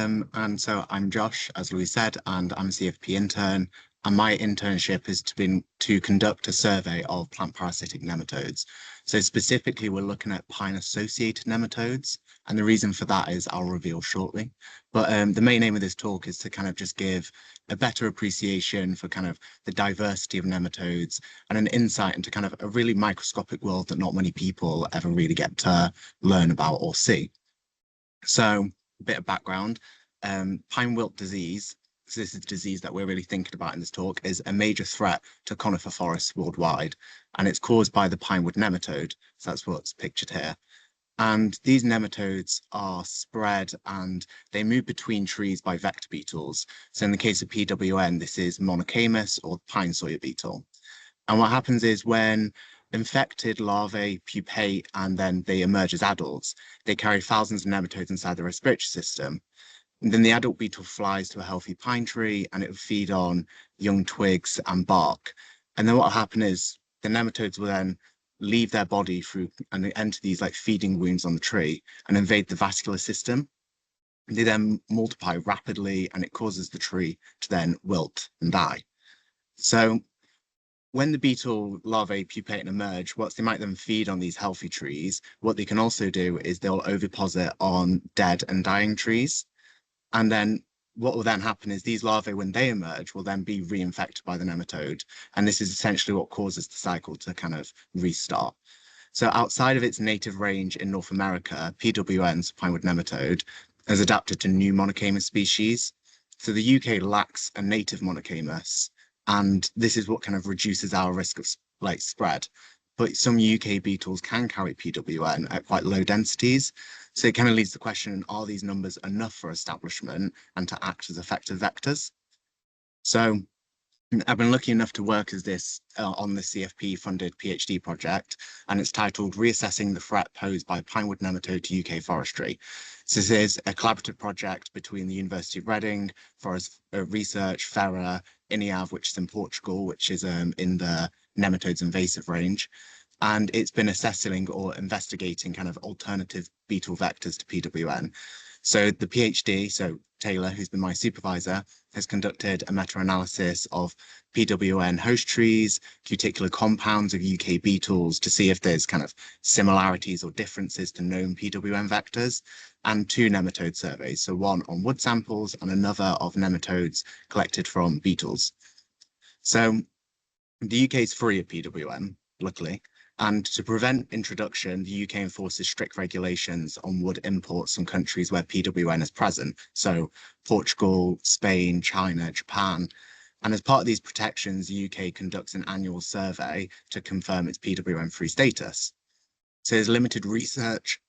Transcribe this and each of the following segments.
And so I'm Josh, as Louis said, and I'm a CFP intern. And my internship is to conduct a survey of plant-parasitic nematodes. So specifically, we're looking at pine-associated nematodes. And the reason for that is I'll reveal shortly. But the main aim of this talk is to kind of just give a better appreciation for kind of the diversity of nematodes and an insight into kind of a really microscopic world that not many people ever really get to learn about or see. So a bit of background, pine wilt disease, so this is a disease that we're really thinking about in this talk, is a major threat to conifer forests worldwide, and it's caused by the pinewood nematode. So that's what's pictured here. And these nematodes are spread and they move between trees by vector beetles. So in the case of PWN, this is Monocamus or pine sawyer beetle. And what happens is when infected larvae pupate and then they emerge as adults, they carry thousands of nematodes inside the respiratory system. And then the adult beetle flies to a healthy pine tree and it will feed on young twigs and bark. And then what will happen is the nematodes will then leave their body through and enter these like feeding wounds on the tree and invade the vascular system. They then multiply rapidly and it causes the tree to then wilt and die. So when the beetle larvae pupate and emerge, whilst they might then feed on these healthy trees, what they can also do is they'll oviposit on dead and dying trees. And then what will then happen is these larvae, when they emerge, will then be reinfected by the nematode. And this is essentially what causes the cycle to kind of restart. So outside of its native range in North America, PWN, so pinewood nematode, has adapted to new monocamus species. So the UK lacks a native monocamus, and this is what kind of reduces our risk of like spread. But some UK beetles can carry PWN at quite low densities. So it kind of leads to the question, are these numbers enough for establishment and to act as effective vectors? So I've been lucky enough to work as this on the CFP funded PhD project, and it's titled Reassessing the Threat Posed by Pinewood Nematode to UK Forestry. So this is a collaborative project between the University of Reading, Forest Research, FERA, INIAV, which is in Portugal, which is in the nematodes invasive range. And it's been assessing or investigating kind of alternative beetle vectors to PWN. So the PhD, so Taylor, who's been my supervisor, has conducted a meta-analysis of PWN host trees, cuticular compounds of UK beetles to see if there's kind of similarities or differences to known PWN vectors, and 2 nematode surveys, so one on wood samples and another of nematodes collected from beetles. So the UK is free of PWN, luckily. And to prevent introduction, the UK enforces strict regulations on wood imports from countries where PWN is present. So Portugal, Spain, China, Japan. And as part of these protections, the UK conducts an annual survey to confirm its PWN-free status. So there's limited research,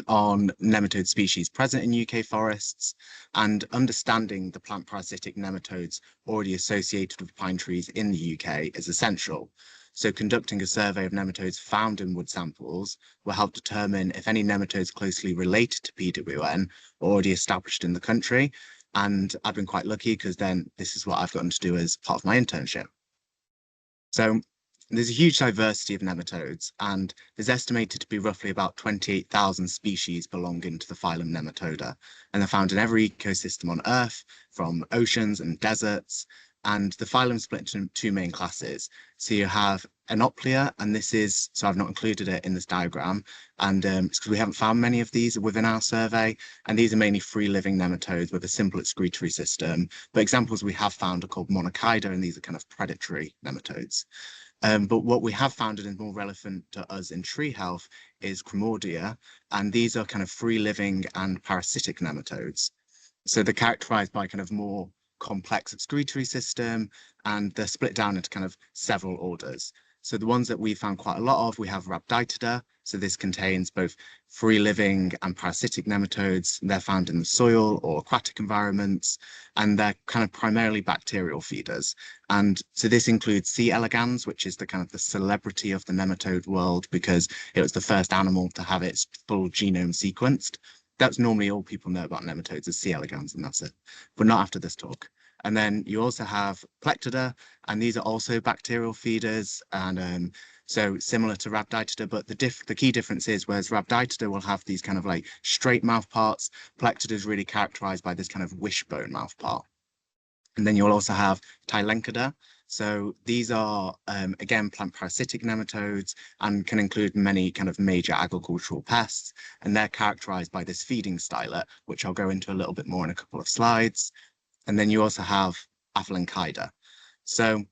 on nematode species present in UK forests, and understanding the plant-parasitic nematodes already associated with pine trees in the UK is essential. So conducting a survey of nematodes found in wood samples will help determine if any nematodes closely related to PWN are already established in the country. And I've been quite lucky because then this is what I've gotten to do as part of my internship. So there's a huge diversity of nematodes, and there's estimated to be roughly about 28,000 species belonging to the phylum Nematoda, and they're found in every ecosystem on Earth, from oceans and deserts. And the phylum is split into 2 main classes. So you have Anoplia, and this is, so I've not included it in this diagram, and it's because we haven't found many of these within our survey, and these are mainly free-living nematodes with a simple excretory system. But examples we have found are called Monochaida, and these are kind of predatory nematodes. But what we have found and is more relevant to us in tree health is Cremordia, and these are kind of free-living and parasitic nematodes. So they're characterized by kind of more complex excretory system, and they're split down into kind of several orders. So the ones that we found quite a lot of, we have Rhabditida. So this contains both free-living and parasitic nematodes. They're found in the soil or aquatic environments, and they're kind of primarily bacterial feeders. And so this includes C. elegans, which is the kind of the celebrity of the nematode world because it was the first animal to have its full genome sequenced. That's normally all people know about nematodes is C. elegans, and that's it, but not after this talk. And then you also have Plectida, and these are also bacterial feeders. And So similar to Rhabditida, but the key difference is, whereas Rhabditida will have these kind of like straight mouth parts, Plectida is really characterized by this kind of wishbone mouth part. And then you'll also have Tylencada. So these are, again, plant parasitic nematodes and can include many kind of major agricultural pests. And they're characterized by this feeding stylet, which I'll go into a little bit more in a couple of slides. And then you also have Aphelenchida. So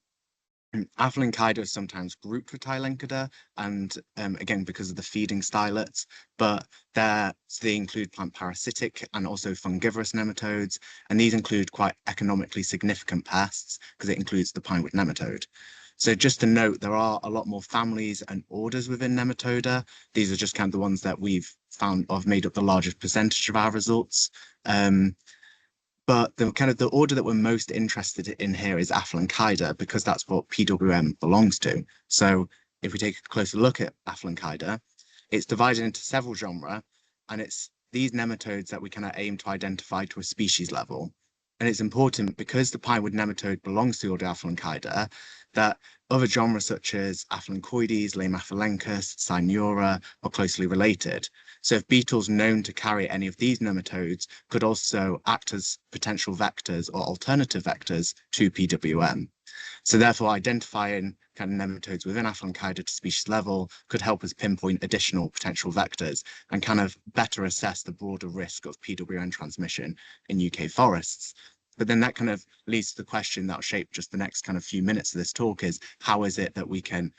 Aphelenchida is sometimes grouped with Tylencada, and again, because of the feeding stylets, but they include plant parasitic and also fungivorous nematodes, and these include quite economically significant pests because it includes the pinewood nematode. So just to note, there are a lot more families and orders within Nematoda. These are just kind of the ones that we've found have made up the largest percentage of our results. But the order that we're most interested in here is Aphelenchida because that's what PWM belongs to. So if we take a closer look at Aphelenchida, it's divided into several genera, and it's these nematodes that we kind of aim to identify to a species level. And it's important because the pinewood nematode belongs to the order Aphelenchida that other genera such as Aphelenchoides, Lamaphylencus, Cyanura are closely related. So if beetles known to carry any of these nematodes could also act as potential vectors or alternative vectors to PWM. So therefore, identifying kind of nematodes within Aphelenchida to species level could help us pinpoint additional potential vectors and kind of better assess the broader risk of PWM transmission in UK forests. But then that kind of leads to the question that'll shape just the next kind of few minutes of this talk is, how is it that we can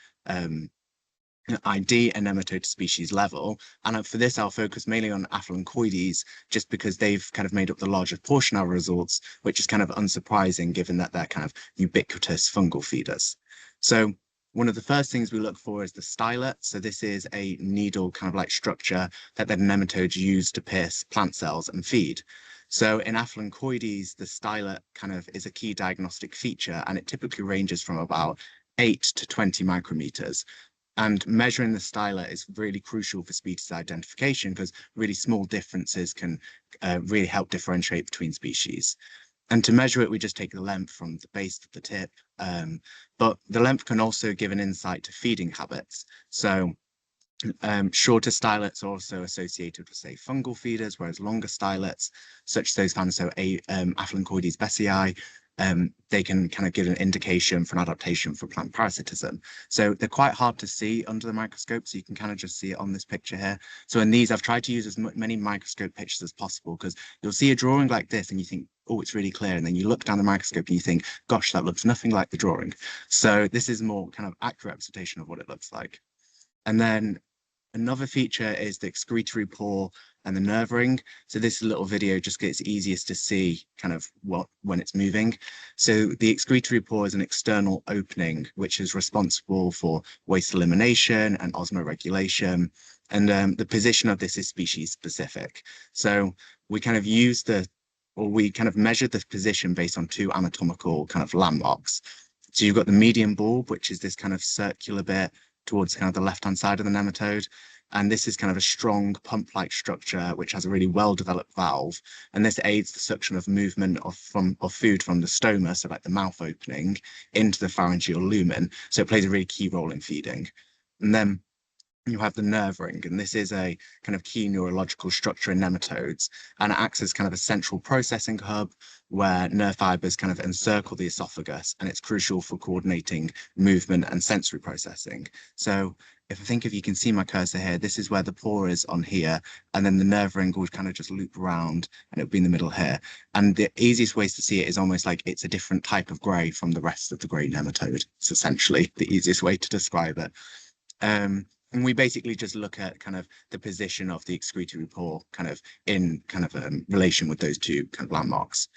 ID a nematode species level? And for this, I'll focus mainly on Aphelenchoides, just because they've kind of made up the largest portion of our results, which is kind of unsurprising given that they're kind of ubiquitous fungal feeders. So one of the first things we look for is the stylet. So this is a needle kind of like structure that the nematodes use to pierce plant cells and feed. So in Aphelenchoides, the stylet kind of is a key diagnostic feature, and it typically ranges from about 8 to 20 micrometers. And measuring the stylet is really crucial for species identification because really small differences can really help differentiate between species. And to measure it, we just take the length from the base to the tip. But the length can also give an insight to feeding habits. So shorter stylets are also associated with, say, fungal feeders, whereas longer stylets, such as those found, so Aphelenchoides besseyi, they can kind of give an indication for an adaptation for plant parasitism. So they're quite hard to see under the microscope, so you can kind of just see it on this picture here. So in these, I've tried to use as many microscope pictures as possible because you'll see a drawing like this and you think, oh, it's really clear. And then you look down the microscope and you think, gosh, that looks nothing like the drawing. So this is more kind of accurate representation of what it looks like. And then another feature is the excretory pore and the nerve ring. So this little video just gets easiest to see kind of when it's moving. So the excretory pore is an external opening, which is responsible for waste elimination and osmoregulation. And the position of this is species specific. So we kind of measured the position based on two anatomical kind of landmarks. So you've got the median bulb, which is this kind of circular bit towards kind of the left-hand side of the nematode. And this is kind of a strong pump-like structure, which has a really well-developed valve. And this aids the suction of movement of food from the stoma, so like the mouth opening, into the pharyngeal lumen. So it plays a really key role in feeding. And then you have the nerve ring, and this is a kind of key neurological structure in nematodes, and it acts as kind of a central processing hub where nerve fibers kind of encircle the esophagus, and it's crucial for coordinating movement and sensory processing. So if you can see my cursor here, this is where the pore is on here, and then the nerve ring would kind of just loop around and it would be in the middle here. And the easiest ways to see it is almost like it's a different type of grey from the rest of the grey nematode. It's essentially the easiest way to describe it. And we basically just look at kind of the position of the excretory pore kind of in kind of relation with those two kind of landmarks.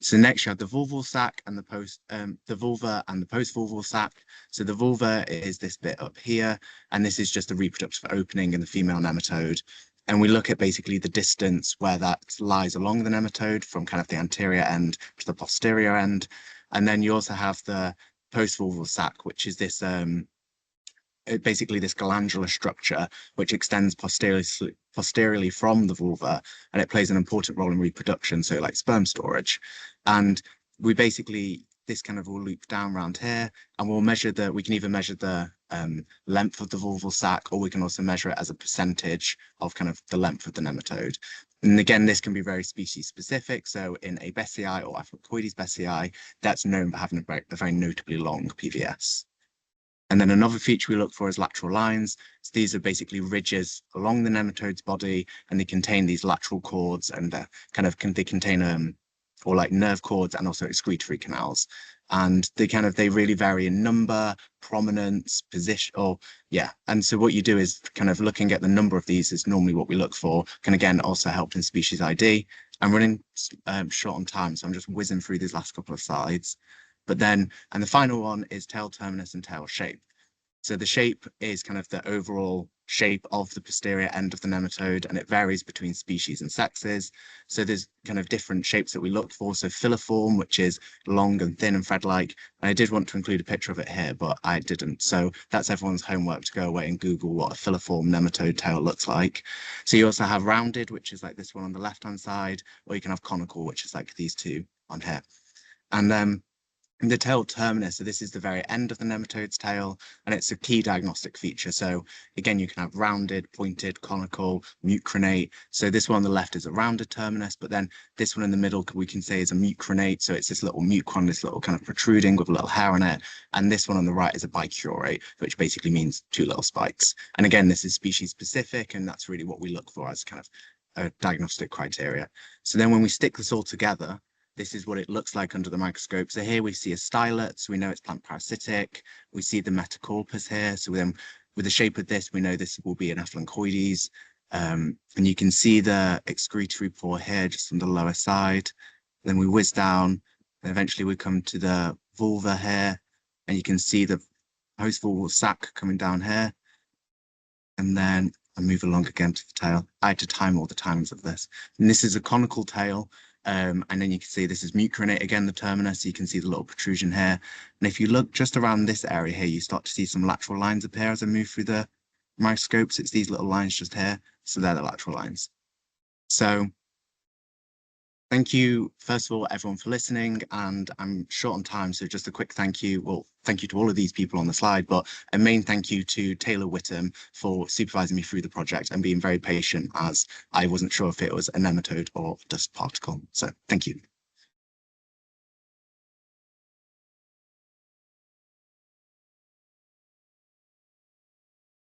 So next you have the vulval sac and the vulva and the post-vulval sac. So the vulva is this bit up here, and this is just the reproductive opening in the female nematode. And we look at basically the distance where that lies along the nematode from kind of the anterior end to the posterior end. And then you also have the post-vulval sac, which is this basically this glandular structure which extends posteriorly from the vulva, and it plays an important role in reproduction, so like sperm storage. And we basically, this kind of will loop down around here, and we can either measure the length of the vulval sac, or we can also measure it as a percentage of kind of the length of the nematode. And again, this can be very species specific. So in a Besseyi or Aphylocoides besseyi, that's known for having a very notably long PVS. And then another feature we look for is lateral lines. So these are basically ridges along the nematode's body, and they contain these lateral cords, and they contain or like nerve cords and also excretory canals. And they really vary in number, prominence, position, And so what you do is kind of looking at the number of these is normally what we look for, can again also help in species ID. I'm running short on time, so I'm just whizzing through these last couple of slides. And the final one is tail terminus and tail shape. So the shape is kind of the overall shape of the posterior end of the nematode, and it varies between species and sexes. So there's kind of different shapes that we look for. So filiform, which is long and thin and thread-like. And I did want to include a picture of it here, but I didn't. So that's everyone's homework to go away and Google what a filiform nematode tail looks like. So you also have rounded, which is like this one on the left-hand side, or you can have conical, which is like these two on here. And the tail terminus, so this is the very end of the nematode's tail, and it's a key diagnostic feature. So again, you can have rounded, pointed, conical, mucronate. So this one on the left is a rounded terminus, but then this one in the middle we can say is a mucronate. So it's this little mucron, this little kind of protruding with a little hair on it. And this one on the right is a bicurate, which basically means two little spikes. And again, this is species specific, and that's really what we look for as kind of a diagnostic criteria. So then when we stick this all together, this is what it looks like under the microscope. So here we see a stylet, so we know it's plant parasitic. We see the metacarpus here. So then with the shape of this, we know this will be an Aphylocoides. And you can see the excretory pore here, just on the lower side. Then we whiz down, and eventually we come to the vulva here, and you can see the post-vulval sac coming down here. And then I move along again to the tail. I had to time all the timings of this. And this is a conical tail. And then you can see this is mucronate, again, the terminus. So you can see the little protrusion here. And if you look just around this area here, you start to see some lateral lines appear as I move through the microscopes. It's these little lines just here. So they're the lateral lines. So thank you, first of all, everyone, for listening. And I'm short on time, so just a quick thank you. Well, thank you to all of these people on the slide, but a main thank you to Taylor Whittam for supervising me through the project and being very patient, as I wasn't sure if it was a nematode or dust particle. So thank you.